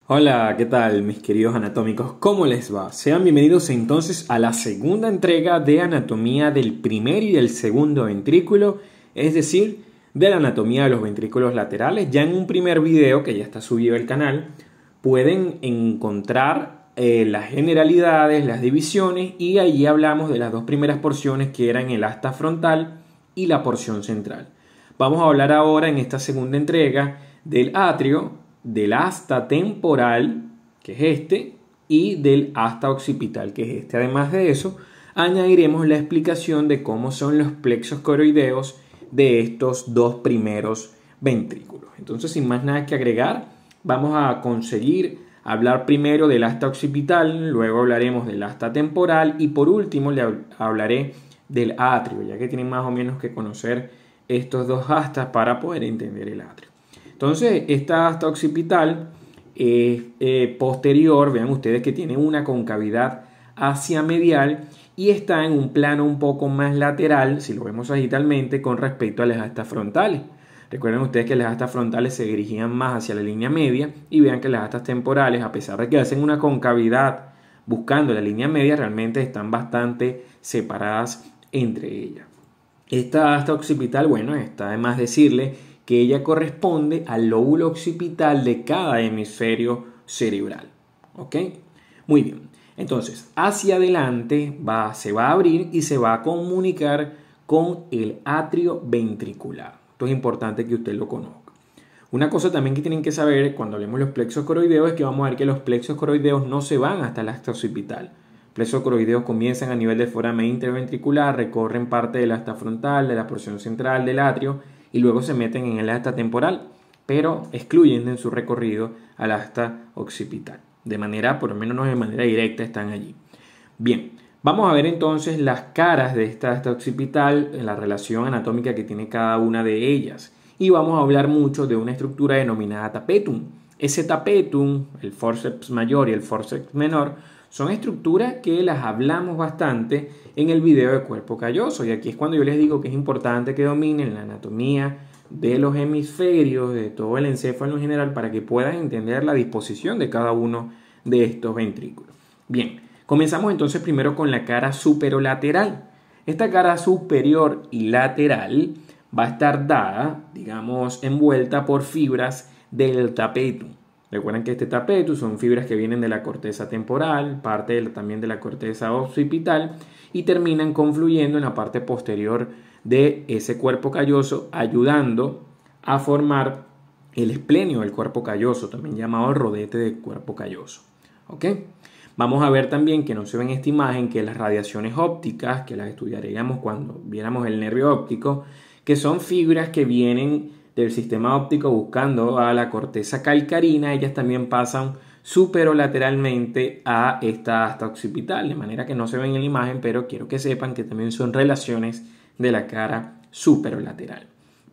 Hola, ¿qué tal mis queridos anatómicos? ¿Cómo les va? Sean bienvenidos entonces a la segunda entrega de anatomía del primer y del segundo ventrículo, es decir, de la anatomía de los ventrículos laterales. Ya en un primer video que ya está subido al canal, pueden encontrar las generalidades, las divisiones y allí hablamos de las dos primeras porciones que eran el asta frontal y la porción central. Vamos a hablar ahora en esta segunda entrega del atrio, del asta temporal, que es este, y del asta occipital, que es este. Además de eso, añadiremos la explicación de cómo son los plexos coroideos de estos dos primeros ventrículos. Entonces, sin más nada que agregar, vamos a conseguir hablar primero del asta occipital, luego hablaremos del asta temporal y por último le hablaré del atrio, ya que tienen más o menos que conocer estos dos astas para poder entender el atrio. Entonces, esta asta occipital es posterior, vean ustedes que tiene una concavidad hacia medial y está en un plano un poco más lateral, si lo vemos sagitalmente, con respecto a las astas frontales. Recuerden ustedes que las astas frontales se dirigían más hacia la línea media y vean que las astas temporales, a pesar de que hacen una concavidad buscando la línea media, realmente están bastante separadas entre ellas. Esta asta occipital, bueno, está de más decirle que ella corresponde al lóbulo occipital de cada hemisferio cerebral. ¿Ok? Muy bien. Entonces, hacia adelante se va a abrir y se va a comunicar con el atrio ventricular. Esto es importante que usted lo conozca. Una cosa también que tienen que saber cuando hablemos de los plexos coroideos es que vamos a ver que los plexos coroideos no se van hasta el asta occipital. Plexos coroideos comienzan a nivel del foramen interventricular, recorren parte del asta frontal, de la porción central del atrio y luego se meten en el asta temporal, pero excluyen en su recorrido al asta occipital. De manera, por lo menos no de manera directa, están allí. Bien, vamos a ver entonces las caras de esta asta occipital, la relación anatómica que tiene cada una de ellas. Y vamos a hablar mucho de una estructura denominada tapetum. Ese tapetum, el forceps mayor y el forceps menor, son estructuras que las hablamos bastante en el video de cuerpo calloso. Y aquí es cuando yo les digo que es importante que dominen la anatomía de los hemisferios, de todo el encéfalo en general, para que puedan entender la disposición de cada uno de estos ventrículos. Bien, comenzamos entonces primero con la cara superolateral. Esta cara superior y lateral va a estar dada, digamos, envuelta por fibras del tapetum. Recuerden que este tapetum son fibras que vienen de la corteza temporal, parte también de la corteza occipital y terminan confluyendo en la parte posterior de ese cuerpo calloso, ayudando a formar el esplenio del cuerpo calloso, también llamado el rodete del cuerpo calloso. ¿Ok? Vamos a ver también que no se ve en esta imagen que las radiaciones ópticas, que las estudiaríamos cuando viéramos el nervio óptico, que son fibras que vienen del sistema óptico buscando a la corteza calcarina, ellas también pasan superolateralmente a esta asta occipital, de manera que no se ven en la imagen, pero quiero que sepan que también son relaciones de la cara superolateral.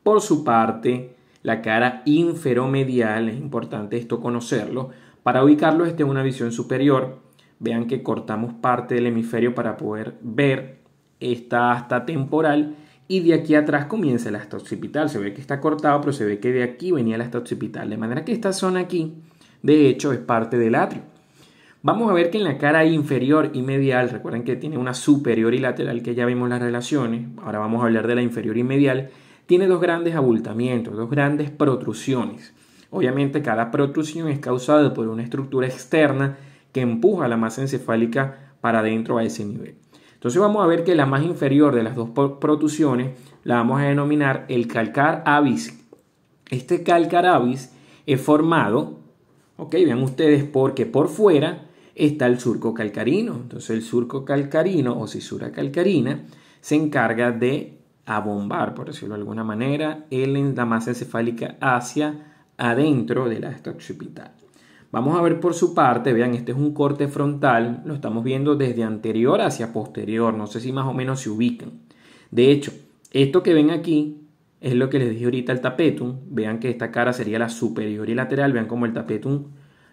Por su parte, la cara inferomedial, es importante esto conocerlo, para ubicarlo en una visión superior. Vean que cortamos parte del hemisferio para poder ver esta asta temporal y de aquí atrás comienza el asta occipital. Se ve que está cortado, pero se ve que de aquí venía el asta occipital. De manera que esta zona aquí, de hecho, es parte del atrio. Vamos a ver que en la cara inferior y medial, recuerden que tiene una superior y lateral, que ya vimos las relaciones. Ahora vamos a hablar de la inferior y medial. Tiene dos grandes abultamientos, dos grandes protrusiones. Obviamente cada protrusión es causada por una estructura externa que empuja la masa encefálica para adentro a ese nivel. Entonces vamos a ver que la más inferior de las dos protrusiones la vamos a denominar el calcar abis. Este calcar abis es formado, ok, vean ustedes, porque por fuera está el surco calcarino. Entonces el surco calcarino o cisura calcarina se encarga de abombar, por decirlo de alguna manera, la masa encefálica hacia adentro del asta occipital. Vamos a ver por su parte, vean, este es un corte frontal, lo estamos viendo desde anterior hacia posterior, no sé si más o menos se ubican. De hecho, esto que ven aquí es lo que les dije ahorita, el tapetum. Vean que esta cara sería la superior y lateral, vean cómo el tapetum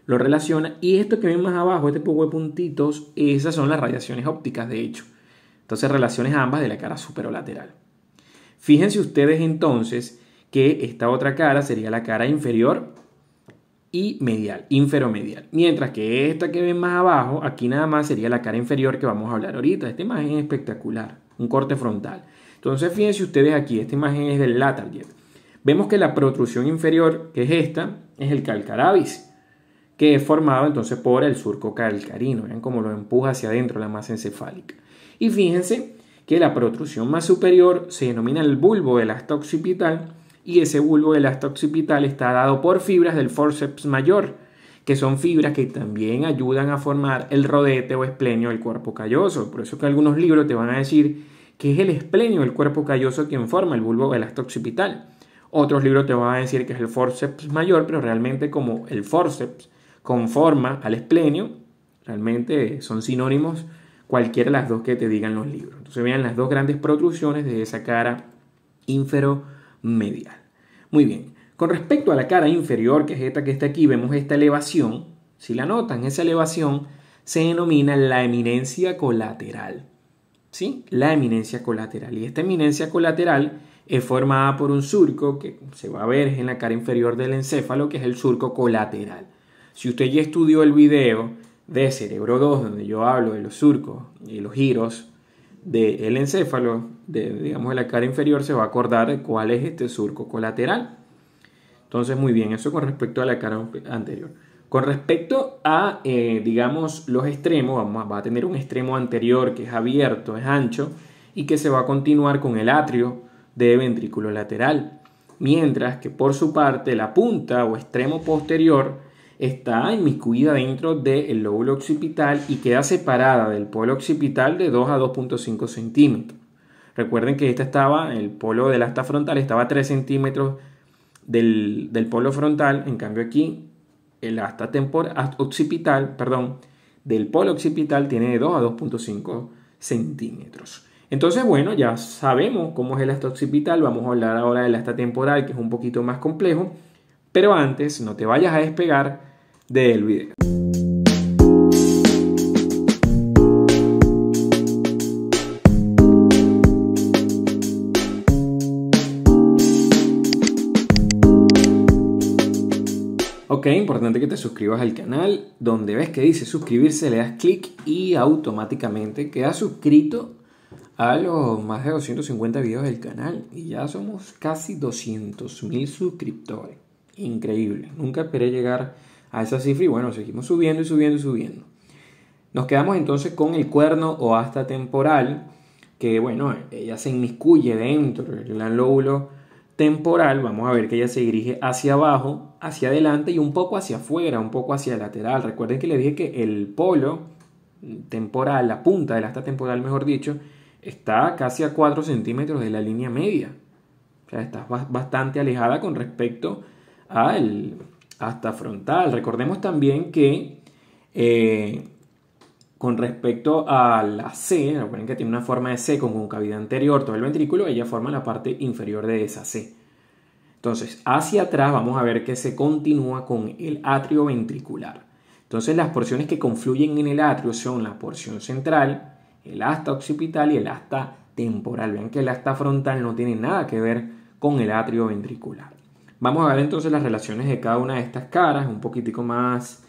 lo relaciona. Y esto que ven más abajo, este poco de puntitos, esas son las radiaciones ópticas, de hecho. Entonces, relaciones ambas de la cara superolateral. Fíjense ustedes entonces que esta otra cara sería la cara inferior y medial, inferomedial. Mientras que esta que ven más abajo, aquí nada más sería la cara inferior que vamos a hablar ahorita. Esta imagen es espectacular, un corte frontal. Entonces fíjense ustedes aquí, esta imagen es del lateral jet. Vemos que la protrusión inferior, que es esta, es el calcaravis, que es formado entonces por el surco calcarino. Vean cómo lo empuja hacia adentro la masa encefálica. Y fíjense que la protrusión más superior se denomina el bulbo del asta occipital, y ese bulbo del asta occipital está dado por fibras del forceps mayor, que son fibras que también ayudan a formar el rodete o esplenio del cuerpo calloso. Por eso que algunos libros te van a decir que es el esplenio del cuerpo calloso quien forma el bulbo del asta occipital. Otros libros te van a decir que es el forceps mayor, pero realmente como el forceps conforma al esplenio, realmente son sinónimos cualquiera de las dos que te digan los libros. Entonces vean las dos grandes protrusiones de esa cara inferomedial. Muy bien, con respecto a la cara inferior, que es esta que está aquí, vemos esta elevación. Si la notan, esa elevación se denomina la eminencia colateral. ¿Sí? La eminencia colateral. Y esta eminencia colateral es formada por un surco que se va a ver en la cara inferior del encéfalo, que es el surco colateral. Si usted ya estudió el video de Cerebro 2, donde yo hablo de los surcos y los giros del encéfalo, de la cara inferior, se va a acordar de cuál es este surco colateral. Entonces, muy bien, eso con respecto a la cara anterior. Con respecto a, los extremos, va a tener un extremo anterior que es abierto, es ancho, y que se va a continuar con el atrio de ventrículo lateral. Mientras que por su parte la punta o extremo posterior está inmiscuida dentro del lóbulo occipital y queda separada del polo occipital de 2 a 2.5 centímetros. Recuerden que el polo del asta frontal estaba a 3 centímetros del polo frontal, en cambio aquí el asta occipital, del polo occipital tiene de 2 a 2.5 centímetros. Entonces, bueno, ya sabemos cómo es el asta occipital, vamos a hablar ahora del asta temporal, que es un poquito más complejo, pero antes no te vayas a despegar del video. Ok, importante que te suscribas al canal. Donde ves que dice suscribirse, le das clic y automáticamente quedas suscrito a los más de 250 videos del canal. Y ya somos casi 200.000 suscriptores. Increíble. Nunca esperé llegar a esa cifra y bueno, seguimos subiendo y subiendo y subiendo. Nos quedamos entonces con el cuerno o asta temporal, que bueno, ella se inmiscuye dentro del gran lóbulo temporal. Vamos a ver que ella se dirige hacia abajo, hacia adelante y un poco hacia afuera, un poco hacia el lateral. Recuerden que les dije que el polo temporal, la punta del asta temporal mejor dicho, está casi a 4 centímetros de la línea media. O sea, está bastante alejada con respecto al asta frontal. Recordemos también que con respecto a la C, recuerden que tiene una forma de C con concavidad anterior, todo el ventrículo, ella forma la parte inferior de esa C. Entonces, hacia atrás vamos a ver que se continúa con el atrio ventricular. Entonces, las porciones que confluyen en el atrio son la porción central, el asta occipital y el asta temporal. Vean que el asta frontal no tiene nada que ver con el atrio ventricular. Vamos a ver entonces las relaciones de cada una de estas caras, un poquitico más,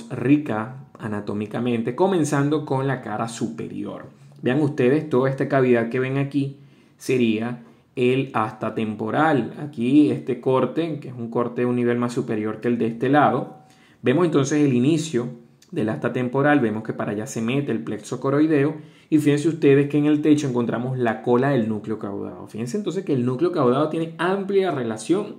rica anatómicamente, comenzando con la cara superior. Vean ustedes, toda esta cavidad que ven aquí sería el asta temporal. Aquí este corte, que es un corte de un nivel más superior que el de este lado, vemos entonces el inicio del asta temporal, vemos que para allá se mete el plexo coroideo y fíjense ustedes que en el techo encontramos la cola del núcleo caudado. Fíjense entonces que el núcleo caudado tiene amplia relación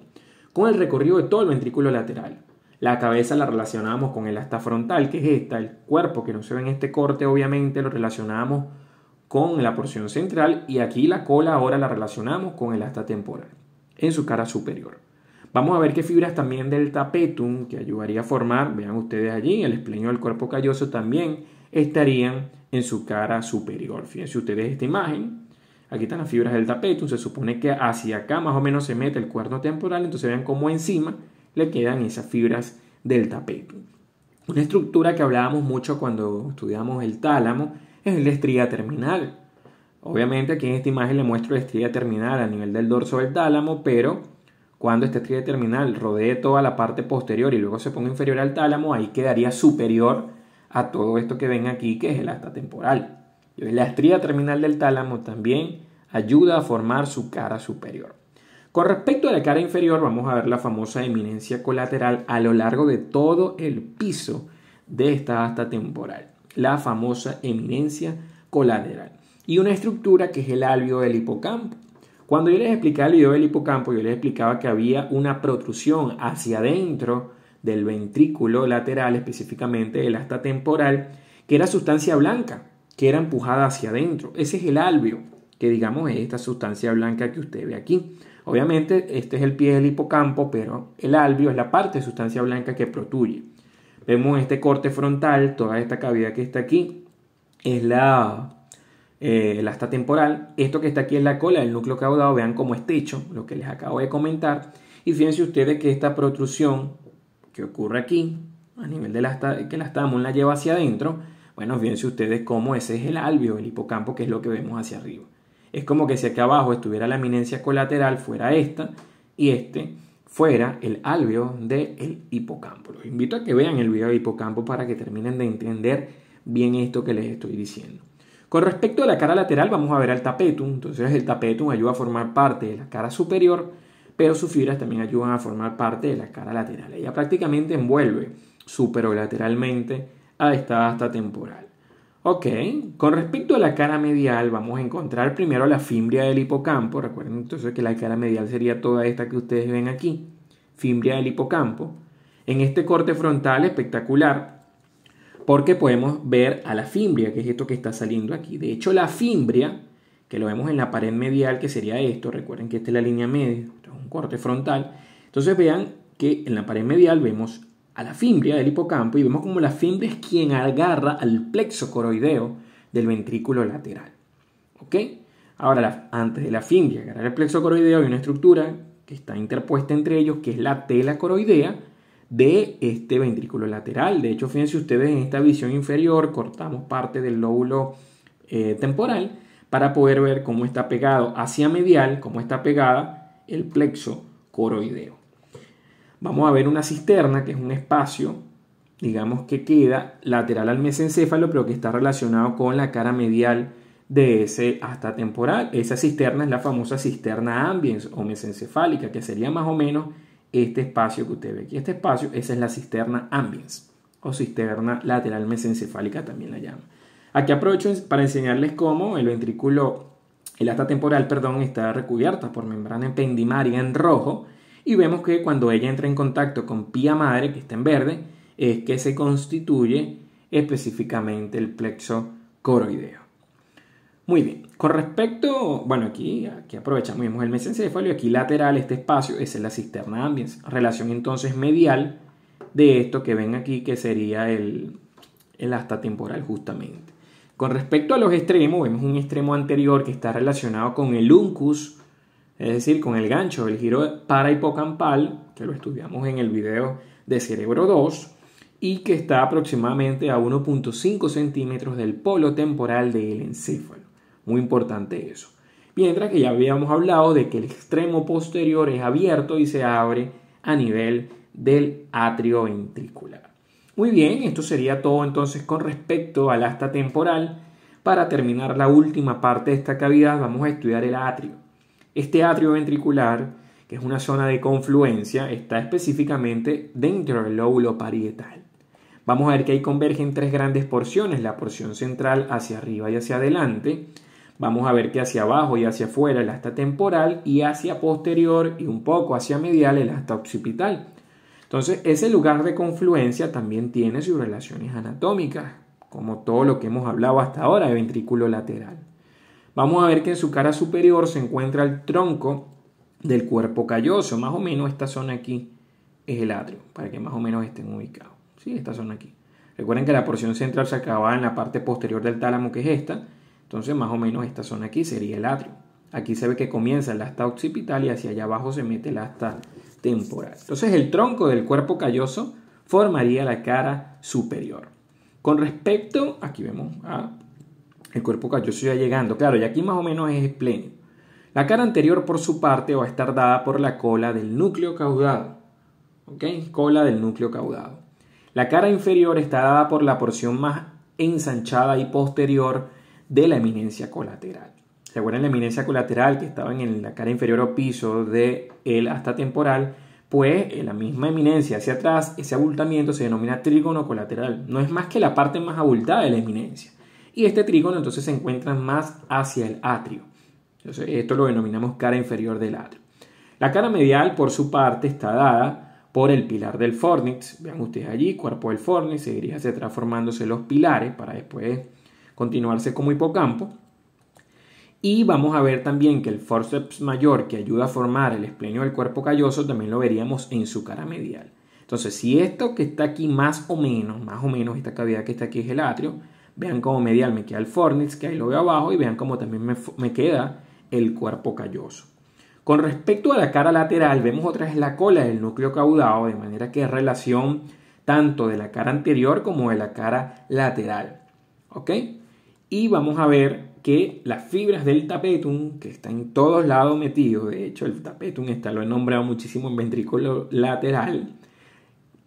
con el recorrido de todo el ventrículo lateral. La cabeza la relacionamos con el asta frontal, que es esta, el cuerpo que no se ve en este corte obviamente lo relacionamos con la porción central y aquí la cola ahora la relacionamos con el asta temporal en su cara superior. Vamos a ver qué fibras también del tapetum que ayudaría a formar, vean ustedes allí, el esplenio del cuerpo calloso también estarían en su cara superior. Fíjense ustedes esta imagen, aquí están las fibras del tapetum, se supone que hacia acá más o menos se mete el cuerno temporal, entonces vean cómo encima le quedan esas fibras del tapetum. Una estructura que hablábamos mucho cuando estudiamos el tálamo es la estría terminal. Obviamente aquí en esta imagen le muestro la estría terminal a nivel del dorso del tálamo, pero cuando esta estría terminal rodee toda la parte posterior y luego se ponga inferior al tálamo, ahí quedaría superior a todo esto que ven aquí, que es el asta temporal. Y la estría terminal del tálamo también ayuda a formar su cara superior. Con respecto a la cara inferior, vamos a ver la famosa eminencia colateral a lo largo de todo el piso de esta asta temporal. La famosa eminencia colateral. Y una estructura que es el alveo del hipocampo. Cuando yo les explicaba el video del hipocampo, yo les explicaba que había una protrusión hacia adentro del ventrículo lateral, específicamente del asta temporal, que era sustancia blanca, que era empujada hacia adentro. Ese es el alveo, que digamos es esta sustancia blanca que usted ve aquí. Obviamente este es el pie del hipocampo, pero el alveo es la parte de sustancia blanca que protruye. Vemos este corte frontal, toda esta cavidad que está aquí, es el asta temporal. Esto que está aquí es la cola del núcleo caudado. Vean cómo es techo, lo que les acabo de comentar. Y fíjense ustedes que esta protrusión que ocurre aquí, a nivel del asta, que el astamo la lleva hacia adentro, bueno, fíjense ustedes cómo ese es el alveo, el hipocampo, que es lo que vemos hacia arriba. Es como que si aquí abajo estuviera la eminencia colateral, fuera esta, y este fuera el alveo del hipocampo. Los invito a que vean el video del hipocampo para que terminen de entender bien esto que les estoy diciendo. Con respecto a la cara lateral, vamos a ver al tapetum. Entonces el tapetum ayuda a formar parte de la cara superior, pero sus fibras también ayudan a formar parte de la cara lateral. Ella prácticamente envuelve superolateralmente a esta asta temporal. Ok, con respecto a la cara medial, vamos a encontrar primero la fimbria del hipocampo. Recuerden entonces que la cara medial sería toda esta que ustedes ven aquí, fimbria del hipocampo. En este corte frontal espectacular, porque podemos ver a la fimbria, que es esto que está saliendo aquí. De hecho, la fimbria, que lo vemos en la pared medial, que sería esto, recuerden que esta es la línea media, esto es un corte frontal. Entonces vean que en la pared medial vemos a la fimbria del hipocampo y vemos como la fimbria es quien agarra al plexo coroideo del ventrículo lateral. ¿Ok? Ahora, antes de la fimbria agarrar el plexo coroideo hay una estructura que está interpuesta entre ellos, que es la tela coroidea de este ventrículo lateral. De hecho, fíjense ustedes, en esta visión inferior cortamos parte del lóbulo temporal para poder ver cómo está pegado hacia medial, cómo está pegada el plexo coroideo. Vamos a ver una cisterna, que es un espacio, digamos, que queda lateral al mesencéfalo, pero que está relacionado con la cara medial de ese asta temporal. Esa cisterna es la famosa cisterna ambiens o mesencefálica, que sería más o menos este espacio que usted ve aquí. Este espacio, esa es la cisterna ambiens o cisterna lateral mesencefálica también la llaman. Aquí aprovecho para enseñarles cómo el asta temporal, está recubierta por membrana ependimaria en rojo, y vemos que cuando ella entra en contacto con pía madre, que está en verde, es que se constituye específicamente el plexo coroideo. Muy bien, con respecto, aquí aprovechamos, vemos el mesencéfalo y aquí lateral, este espacio, esa es la cisterna ambiens. Relación entonces medial de esto que ven aquí, que sería el asta temporal justamente. Con respecto a los extremos, vemos un extremo anterior que está relacionado con el uncus, es decir, con el gancho del giro parahipocampal, que lo estudiamos en el video de Cerebro 2, y que está aproximadamente a 1.5 centímetros del polo temporal del encéfalo. Muy importante eso. Mientras que ya habíamos hablado de que el extremo posterior es abierto y se abre a nivel del atrio ventricular. Muy bien, esto sería todo entonces con respecto al asta temporal. Para terminar la última parte de esta cavidad, vamos a estudiar el atrio. Este atrio ventricular, que es una zona de confluencia, está específicamente dentro del lóbulo parietal. Vamos a ver que ahí convergen tres grandes porciones, la porción central hacia arriba y hacia adelante. Vamos a ver que hacia abajo y hacia afuera el asta temporal, y hacia posterior y un poco hacia medial el asta occipital. Entonces, ese lugar de confluencia también tiene sus relaciones anatómicas, como todo lo que hemos hablado hasta ahora de ventrículo lateral. Vamos a ver que en su cara superior se encuentra el tronco del cuerpo calloso. Más o menos esta zona aquí es el atrio, para que más o menos estén ubicados. Sí, esta zona aquí. Recuerden que la porción central se acaba en la parte posterior del tálamo, que es esta. Entonces, más o menos esta zona aquí sería el atrio. Aquí se ve que comienza el asta occipital y hacia allá abajo se mete el asta temporal. Entonces, el tronco del cuerpo calloso formaría la cara superior. Con respecto, aquí vemos el cuerpo calloso ya llegando. Claro, y aquí más o menos es esplénico. La cara anterior, por su parte, va a estar dada por la cola del núcleo caudado. ¿Ok? Cola del núcleo caudado. La cara inferior está dada por la porción más ensanchada y posterior de la eminencia colateral. ¿Se acuerdan la eminencia colateral que estaba en la cara inferior o piso del asta temporal? Pues en la misma eminencia hacia atrás, ese abultamiento se denomina trígono colateral. No es más que la parte más abultada de la eminencia. Y este trígono entonces se encuentra más hacia el atrio. Entonces, esto lo denominamos cara inferior del atrio. La cara medial, por su parte, está dada por el pilar del fornix. Vean ustedes allí, cuerpo del fornix, se dirige hacia atrás formándose los pilares para después continuarse como hipocampo. Y vamos a ver también que el forceps mayor que ayuda a formar el esplenio del cuerpo calloso también lo veríamos en su cara medial. Entonces, si esto que está aquí más o menos, esta cavidad que está aquí es el atrio, vean cómo medial me queda el fornix, que ahí lo veo abajo, y vean cómo también me queda el cuerpo calloso. Con respecto a la cara lateral, vemos otra vez la cola del núcleo caudado, de manera que es relación tanto de la cara anterior como de la cara lateral. ¿Ok? Y vamos a ver que las fibras del tapetum, que están en todos lados metidos, de hecho el tapetum lo he nombrado muchísimo en ventrículo lateral,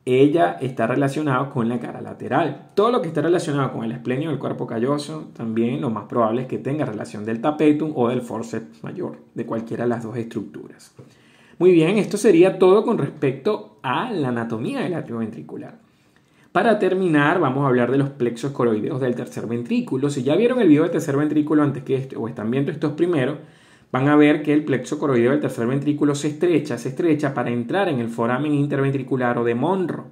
ella está relacionada con la cara lateral. Todo lo que está relacionado con el esplenio del cuerpo calloso, también lo más probable es que tenga relación del tapetum o del forceps mayor, de cualquiera de las dos estructuras. Muy bien, esto sería todo con respecto a la anatomía del atrio ventricular. Para terminar, vamos a hablar de los plexos coroideos del tercer ventrículo. Si ya vieron el video del tercer ventrículo antes que este, o están viendo estos primeros, van a ver que el plexo coroideo del tercer ventrículo se estrecha para entrar en el foramen interventricular o de Monro.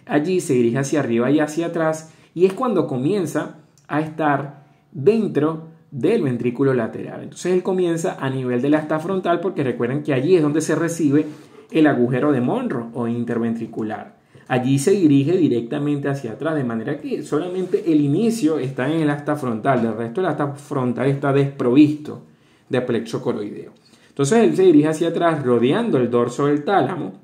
Allí se dirige hacia arriba y hacia atrás y es cuando comienza a estar dentro del ventrículo lateral. Entonces él comienza a nivel del asta frontal porque recuerden que allí es donde se recibe el agujero de Monro o interventricular. Allí se dirige directamente hacia atrás, de manera que solamente el inicio está en el asta frontal, el resto del asta frontal está desprovisto de plexo coroideo. Entonces él se dirige hacia atrás rodeando el dorso del tálamo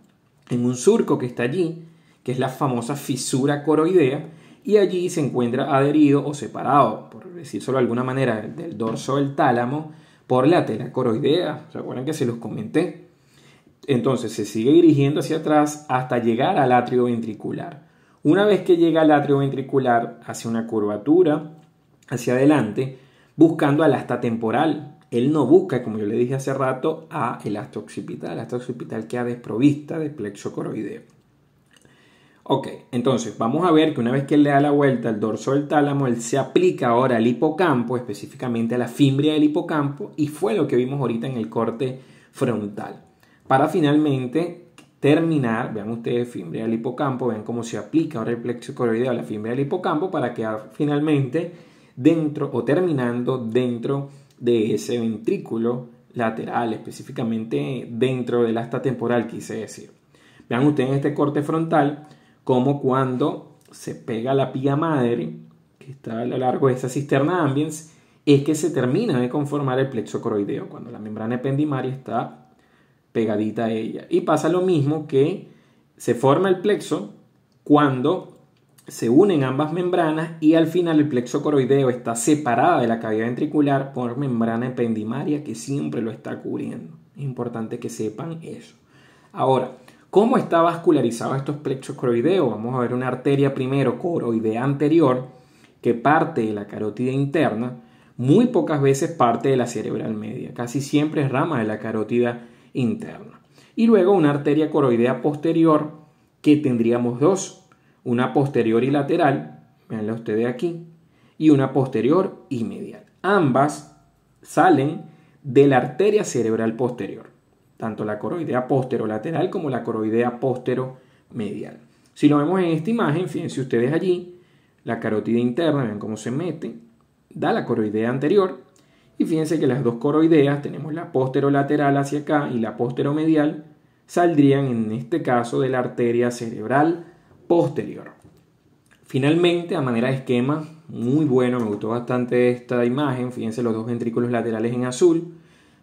en un surco que está allí, que es la famosa fisura coroidea, y allí se encuentra adherido o separado, por decirlo de alguna manera, del dorso del tálamo por la tela coroidea. ¿Se acuerdan que se los comenté? Entonces se sigue dirigiendo hacia atrás hasta llegar al atrio ventricular. Una vez que llega al atrio ventricular, hace una curvatura hacia adelante, buscando al asta temporal. Él no busca, como yo le dije hace rato, a el asta occipital. El asta occipital queda desprovista de plexo coroideo. Ok, entonces vamos a ver que una vez que él le da la vuelta al dorso del tálamo, él se aplica ahora al hipocampo, específicamente a la fimbria del hipocampo, y fue lo que vimos ahorita en el corte frontal. Para finalmente terminar, vean ustedes fimbria del hipocampo, vean cómo se aplica ahora el plexo coroideo a la fimbria del hipocampo para quedar finalmente dentro o terminando dentro de ese ventrículo lateral, específicamente dentro del asta temporal, quise decir. Vean ustedes en este corte frontal como cuando se pega la pía madre, que está a lo largo de esa cisterna ambiens, es que se termina de conformar el plexo coroideo, cuando la membrana ependimaria está pegadita a ella. Y pasa lo mismo que se forma el plexo cuando se unen ambas membranas y al final el plexo coroideo está separada de la cavidad ventricular por membrana ependimaria que siempre lo está cubriendo. Es importante que sepan eso. Ahora, ¿cómo está vascularizado estos plexos coroideos? Vamos a ver una arteria primero coroidea anterior que parte de la carótida interna, muy pocas veces parte de la cerebral media, casi siempre es rama de la carótida interna. Y luego una arteria coroidea posterior que tendríamos dos, una posterior y lateral, veanla ustedes aquí, y una posterior y medial. Ambas salen de la arteria cerebral posterior, tanto la coroidea posterolateral como la coroidea posteromedial. Si lo vemos en esta imagen, fíjense ustedes allí, la carótida interna, vean cómo se mete, da la coroidea anterior. Y fíjense que las dos coroideas, tenemos la posterolateral hacia acá y la posteromedial, saldrían en este caso de la arteria cerebral posterior. Finalmente, a manera de esquema, muy bueno, me gustó bastante esta imagen, fíjense los dos ventrículos laterales en azul,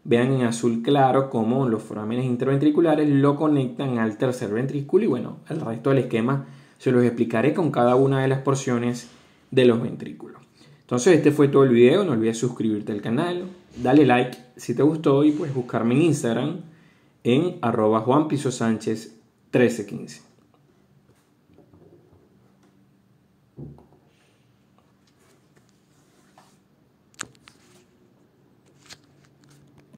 vean en azul claro cómo los forámenes interventriculares lo conectan al tercer ventrículo y bueno, el resto del esquema se los explicaré con cada una de las porciones de los ventrículos. Entonces este fue todo el video, no olvides suscribirte al canal, dale like si te gustó y puedes buscarme en Instagram en @JuanPisoSánchez1315.